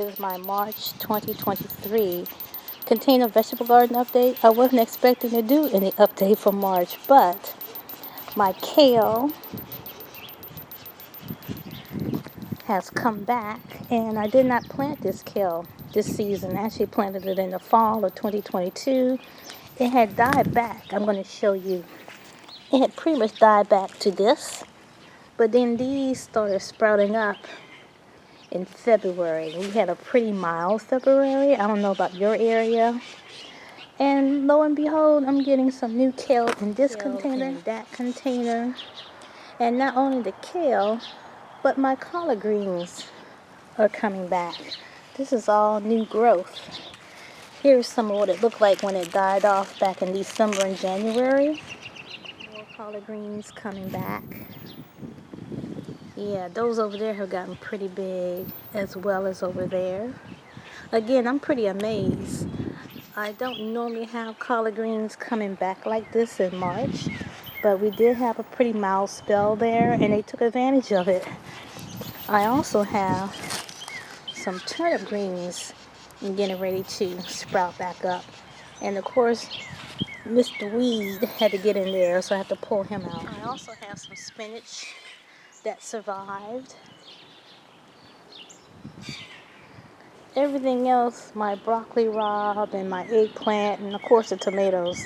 This is my March 2023 Container Vegetable Garden update. I wasn't expecting to do any update for March, but my kale has come back, and I did not plant this kale this season. I actually planted it in the fall of 2022. It had died back. I'm going to show you. It had pretty much died back to this, but then these started sprouting up in February. We had a pretty mild February. I don't know about your area. And lo and behold, I'm getting some new kale in this container, in that container. And not only the kale, but my collard greens are coming back. This is all new growth. Here's some of what it looked like when it died off back in December and January. More collard greens coming back. Yeah, those over there have gotten pretty big, as well as over there. Again, I'm pretty amazed. I don't normally have collard greens coming back like this in March, but we did have a pretty mild spell there, and they took advantage of it. I also have some turnip greens getting ready to sprout back up. And of course, Mr. Weed had to get in there, so I have to pull him out. I also have some spinach that survived. Everything else, my broccoli rabe and my eggplant, and of course the tomatoes,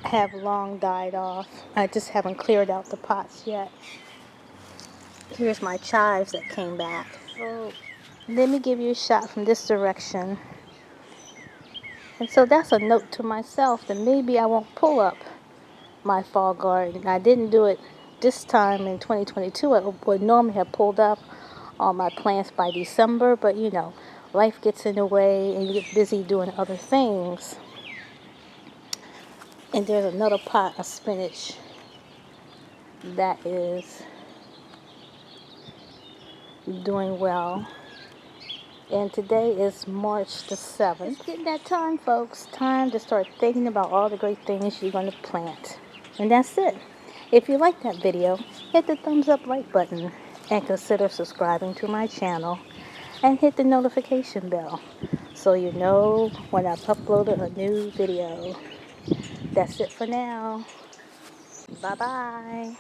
have long died off. I just haven't cleared out the pots yet. Here's my chives that came back. So let me give you a shot from this direction. And so that's a note to myself that maybe I won't pull up my fall garden. I didn't do it this time in 2022. I would normally have pulled up all my plants by December, but you know, life gets in the way and you get busy doing other things. And there's another pot of spinach that is doing well. And today is March the 7th. It's getting that time, folks. Time to start thinking about all the great things you're going to plant. And that's it. If you like that video, hit the thumbs up like button and consider subscribing to my channel and hit the notification bell so you know when I've uploaded a new video. That's it for now. Bye-bye.